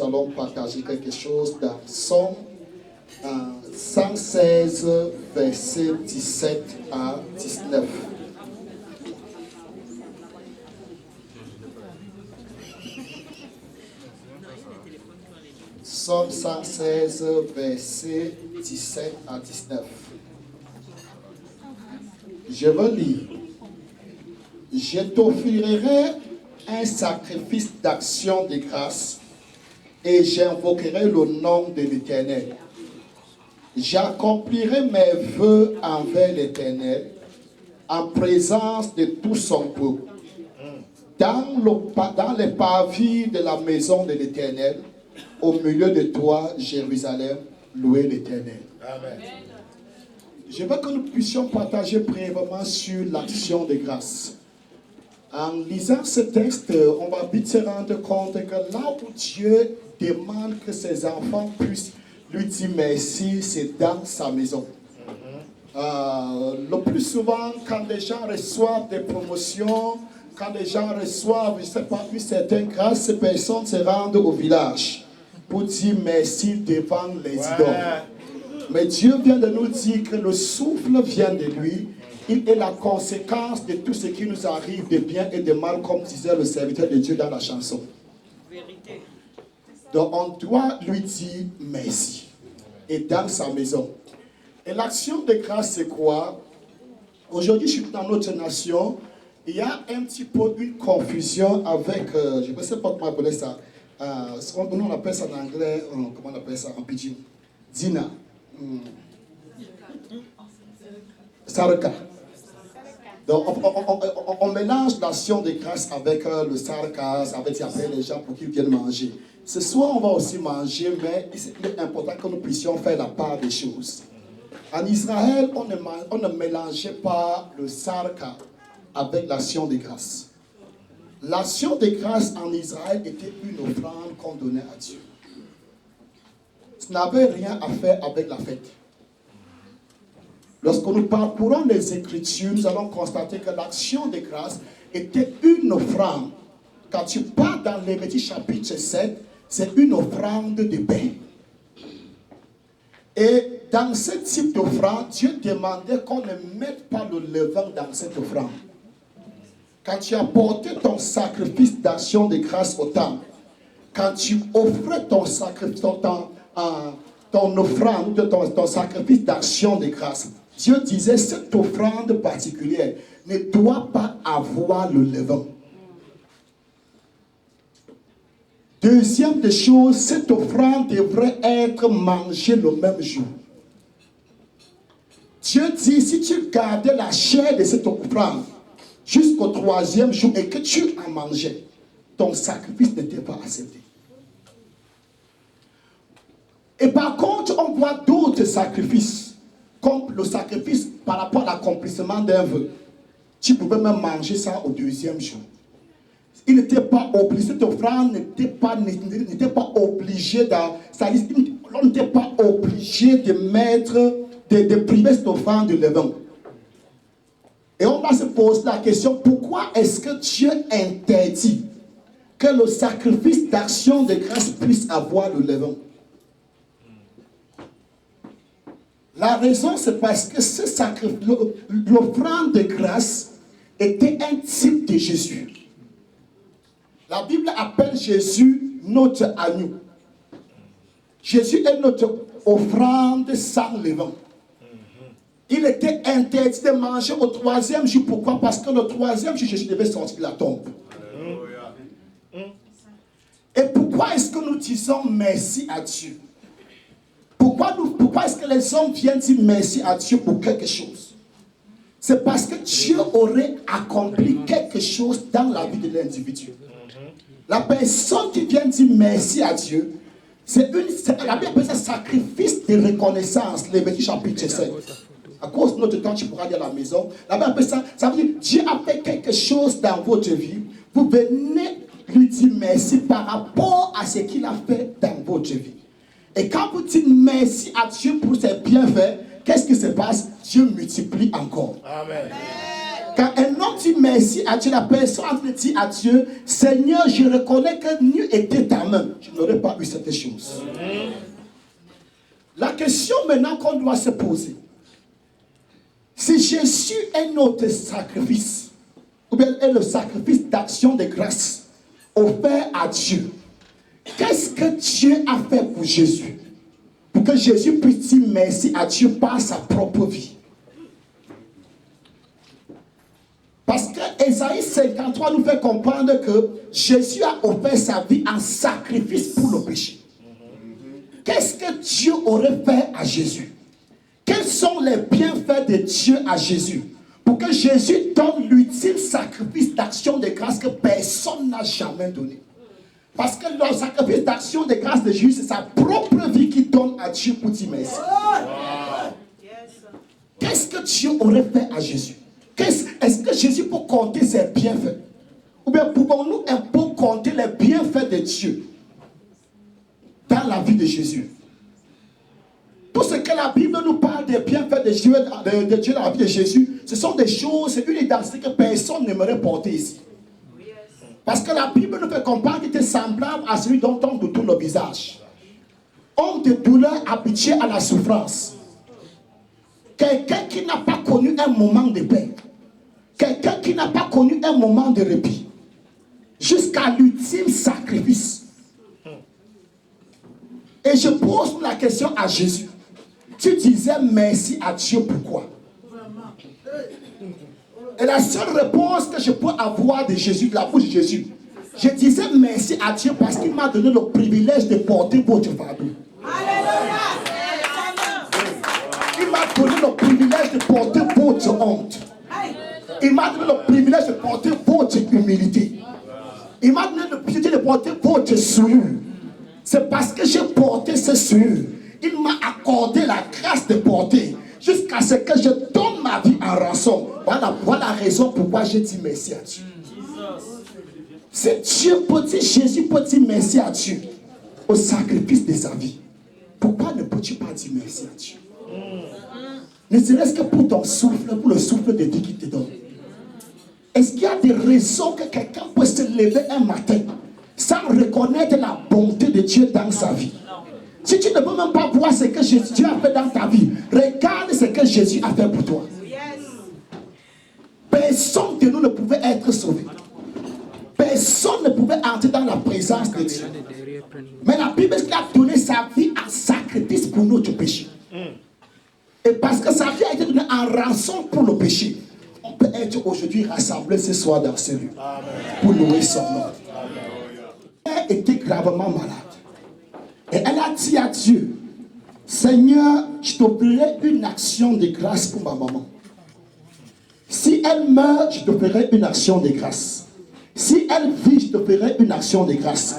allons partager quelque chose dans Somme 116, versets 17 à 19. Somme 116, versets 17 à 19. Je veux lire. Je t'offrirai un sacrifice d'action de grâce et j'invoquerai le nom de l'Éternel. J'accomplirai mes vœux envers l'Éternel en présence de tout son peuple. Dans les parvis de la maison de l'Éternel, au milieu de toi, Jérusalem, louez l'Éternel. Amen. Je veux que nous puissions partager brièvement sur l'action de grâce. En lisant ce texte, on va vite se rendre compte que là où Dieu demande que ses enfants puissent lui dire merci, c'est dans sa maison. Le plus souvent, quand les gens reçoivent des promotions, quand les gens reçoivent, je ne sais pas, une certaine grâce, ces personnes se rendent au village pour dire merci devant les idoles. Mais Dieu vient de nous dire que le souffle vient de lui. Il est la conséquence de tout ce qui nous arrive de bien et de mal, comme disait le serviteur de Dieu dans la chanson. Vérité. Donc on doit lui dire merci. Et dans sa maison. Et l'action de grâce, c'est quoi? Aujourd'hui, je suis dans notre nation. Il y a un petit peu une confusion avec, je ne sais pas comment appeler ça. On appelle ça en anglais, comment on appelle ça en pidgin? Dina. Sarka. Donc, on mélange l'action de grâce avec le sarcasme, avec les gens pour qu'ils viennent manger. Ce soir, on va aussi manger, mais c'est important que nous puissions faire la part des choses. En Israël, on ne mélangeait pas le sarcasme avec l'action de grâce. L'action de grâce en Israël était une offrande qu'on donnait à Dieu. Ça n'avait rien à faire avec la fête. Lorsque nous parcourons les Écritures, nous allons constater que l'action de grâce était une offrande. Quand tu pars dans Lévitique chapitre 7, c'est une offrande de paix. Et dans ce type d'offrande, Dieu demandait qu'on ne mette pas le levain dans cette offrande. Quand tu apportais ton sacrifice d'action de grâce au temple, quand tu offrais ton sacrifice, ton offrande, ton sacrifice d'action de grâce, Dieu disait, cette offrande particulière ne doit pas avoir le levain. Deuxième des choses, cette offrande devrait être mangée le même jour. Dieu dit, si tu gardais la chair de cette offrande jusqu'au troisième jour et que tu en mangeais, ton sacrifice n'était pas accepté. Et par contre, on voit d'autres sacrifices, comme le sacrifice par rapport à l'accomplissement d'un vœu. Tu pouvais même manger ça au deuxième jour. Il n'était pas obligé, cette offrande n'était pas obligé on n'était pas obligé de mettre, de priver cette offrande de levain. Et on va se poser la question, pourquoi est-ce que Dieu interdit que le sacrifice d'action de grâce puisse avoir le levain? La raison, c'est parce que ce sacrifice, l'offrande de grâce était un type de Jésus. La Bible appelle Jésus notre agneau. Jésus est notre offrande sans levain. Il était interdit de manger au troisième jour. Pourquoi? Parce que le troisième jour, Jésus devait sortir de la tombe. Et pourquoi est-ce que nous disons merci à Dieu? Pourquoi est-ce que les hommes viennent dire merci à Dieu pour quelque chose? C'est parce que Dieu aurait accompli quelque chose dans la vie de l'individu. La personne qui vient dire merci à Dieu, la Bible appelle ça sacrifice de reconnaissance, Lévitique chapitre 7. À cause de notre temps, tu pourras aller à la maison. La Bible appelle ça, ça veut dire Dieu a fait quelque chose dans votre vie. Vous venez lui dire merci par rapport à ce qu'il a fait dans votre vie. Et quand vous dites merci à Dieu pour ses bienfaits, qu'est-ce qui se passe? Dieu multiplie encore. Amen. Quand un homme dit merci à Dieu, la personne dit à Dieu, Seigneur, je reconnais que n'eût été ta main, je n'aurais pas eu cette chose. La question maintenant qu'on doit se poser, si Jésus est notre sacrifice, ou bien est le sacrifice d'action de grâce offert à Dieu, qu'est-ce que Dieu a fait pour Jésus? Pour que Jésus puisse dire merci à Dieu par sa propre vie. Parce que Ésaïe 53 nous fait comprendre que Jésus a offert sa vie en sacrifice pour le péché. Qu'est-ce que Dieu aurait fait à Jésus? Quels sont les bienfaits de Dieu à Jésus? Pour que Jésus donne l'ultime sacrifice d'action de grâce que personne n'a jamais donné. Parce que le sacrifice d'action de grâce de Jésus, c'est sa propre vie qui donne à Dieu pour dire merci. Qu'est-ce que Dieu aurait fait à Jésus? Est-ce que Jésus peut compter ses bienfaits? Ou bien pouvons-nous un peu compter les bienfaits de Dieu dans la vie de Jésus? Tout ce que la Bible nous parle des bienfaits de Dieu dans la vie de Jésus, ce sont des choses, c'est une identité que personne n'aimerait porter ici. Parce que la Bible nous fait comprendre qu'il était semblable à celui dont on nous tourne le visage. Homme de douleur habitué à la souffrance. Quelqu'un qui n'a pas connu un moment de paix. Quelqu'un qui n'a pas connu un moment de répit. Jusqu'à l'ultime sacrifice. Et je pose la question à Jésus. Tu disais merci à Dieu, pourquoi? Et la seule réponse que je peux avoir de Jésus, de la bouche de Jésus, je disais merci à Dieu parce qu'il m'a donné le privilège de porter votre fardeau. Il m'a donné le privilège de porter votre honte. Il m'a donné le privilège de porter votre humilité. Il m'a donné le privilège de porter votre souillure. C'est parce que j'ai porté ce souillure. Il m'a accordé la grâce de porter jusqu'à ce que je donne ma vie en rançon. Voilà la raison pourquoi j'ai dit merci à Dieu. C'est Dieu peut dire, Jésus peut dire merci à Dieu au sacrifice de sa vie. Pourquoi ne peux-tu pas dire merci à Dieu? Ne serait-ce que pour ton souffle, pour le souffle de Dieu qui te donne. Est-ce qu'il y a des raisons que quelqu'un peut se lever un matin sans reconnaître la bonté de Dieu dans sa vie? Si tu ne peux même pas voir ce que Dieu a fait dans ta vie, regarde ce que Jésus a fait pour toi. Personne de nous ne pouvait être sauvé. Personne ne pouvait entrer dans la présence de Dieu. Mais la Bible dit qu'il a donné sa vie en sacrifice pour notre péché. Et parce que sa vie a été donnée en rançon pour le péché, on peut être aujourd'hui rassemblés ce soir dans ce lieu pour louer son nom. Elle était gravement malade. Et elle a dit à Dieu, Seigneur, je t'offrirai une action de grâce pour ma maman. Si elle meurt, je te ferai une action de grâce. Si elle vit, je te ferai une action de grâce.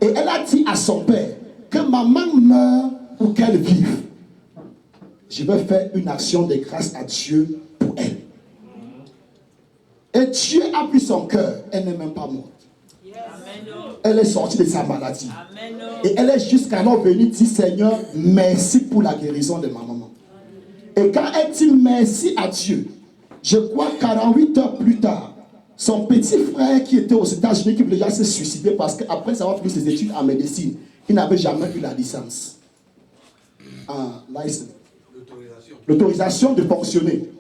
Et elle a dit à son père, que maman meure ou qu'elle vive, je vais faire une action de grâce à Dieu pour elle. Et Dieu a pris son cœur, elle n'est même pas morte. Elle est sortie de sa maladie. Et elle est jusqu'alors venue dire, Seigneur, merci pour la guérison de ma maman. Et quand elle dit merci à Dieu, je crois 48 heures plus tard, son petit frère qui était aux États-Unis, qui voulait déjà se suicider parce qu'après avoir fini ses études en médecine, il n'avait jamais eu la licence. L'autorisation de fonctionner.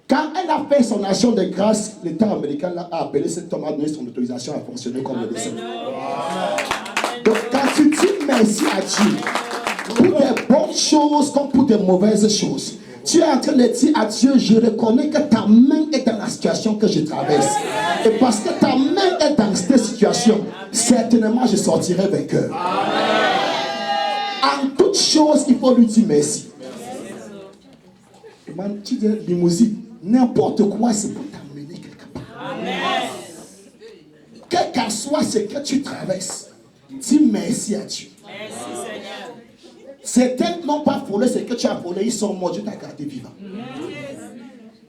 Quand elle a fait son action de grâce, l'État américain a appelé cet homme à donner son autorisation à fonctionner comme médecin. Donc quand tu dis merci à Dieu, pour des bonnes choses comme pour des mauvaises choses, tu es en train de dire à Dieu, je reconnais que ta main est dans la situation que je traverse. Et parce que ta main est dans cette situation, certainement je sortirai vainqueur. En toute chose, il faut lui dire merci. Tu dis limousine, n'importe quoi, c'est pour t'amener quelque part. Amen. Quel qu'en soit ce que tu traverses, dis merci à Dieu. Merci Seigneur. Certains n'ont pas volé ce que tu as volé, ils sont morts, Dieu t'a gardé vivant.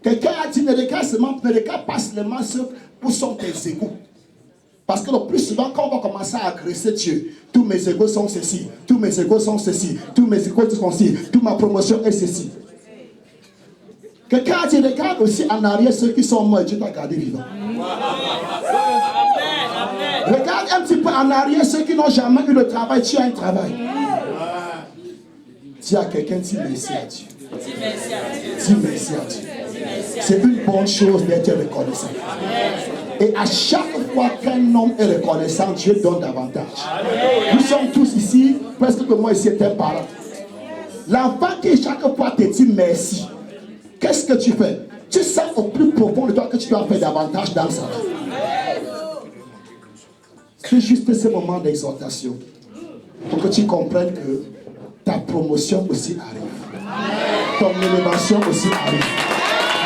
Quelqu'un a dit, ne regarde pas seulement ceux où sont tes égaux. Parce que le plus souvent, quand on va commencer à agresser Dieu, tous mes égaux sont ceci, tous mes égaux sont ceci, tous mes égaux sont ceci, toute ma promotion est ceci. Que quand tu regardes aussi en arrière ceux qui sont morts, Dieu t'a gardé vivant. Regarde un petit peu en arrière ceux qui n'ont jamais eu le travail, tu as un travail. Dis à quelqu'un, dis merci à Dieu. Dis merci à Dieu. C'est une bonne chose d'être reconnaissant. Et à chaque fois qu'un homme est reconnaissant, Dieu donne davantage. Nous sommes tous ici, presque que moi ici est un parent. L'enfant qui chaque fois te dit merci, qu'est-ce que tu fais? Tu sens au plus profond de toi que tu dois faire davantage dans sa vie. C'est juste ce moment d'exhortation pour que tu comprennes que ta promotion aussi arrive. Ton élévation aussi arrive.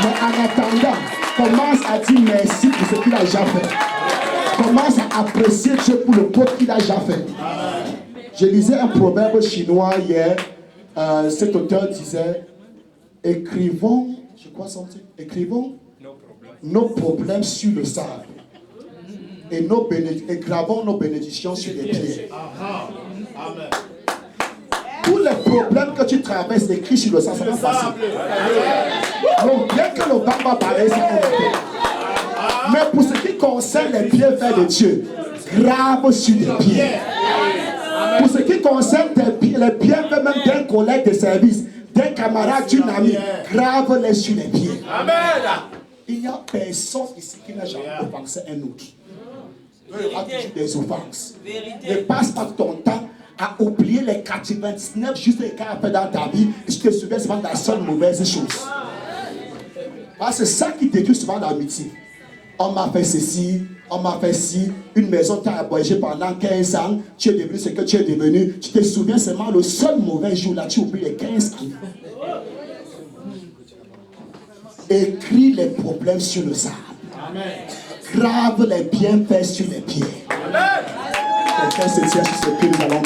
Mais en attendant, commence à dire merci pour ce qu'il a déjà fait. Commence à apprécier Dieu pour le peu qu'il a déjà fait. Je lisais un proverbe chinois hier. Cet auteur disait, écrivons, je crois son titre, écrivons nos problèmes sur le sable et gravons nos bénédictions sur les pieds. Amen. Tous les problèmes que tu traverses, écrit sur le sable, c'est pas facile. Donc, bien que le vent va parler, c'est compliqué. Mais pour ce qui concerne les bienfaits de Dieu, grave sur les pieds. Pour ce qui concerne les bienfaits même d'un collègue de service, d'un camarade, d'une amie, grave-les sur les pieds. Amen. Il n'y a personne ici qui n'a jamais offensé un autre. Il y aura toujours des offenses. Ne passe pas ton temps à oublier les 99 juste les cas fait dans ta vie et je te souviens souvent de la seule mauvaise chose. C'est ça qui détruit souvent l'amitié. On m'a fait ceci, on m'a fait ci, une maison t'a abrégé pendant 15 ans, tu es devenu ce que tu es devenu, tu te souviens seulement le seul mauvais jour là, tu oublies les 15 kilos. Écris les problèmes sur le sable. Grave les bienfaits sur les pieds. Quelqu'un se tient sur ce que nous allons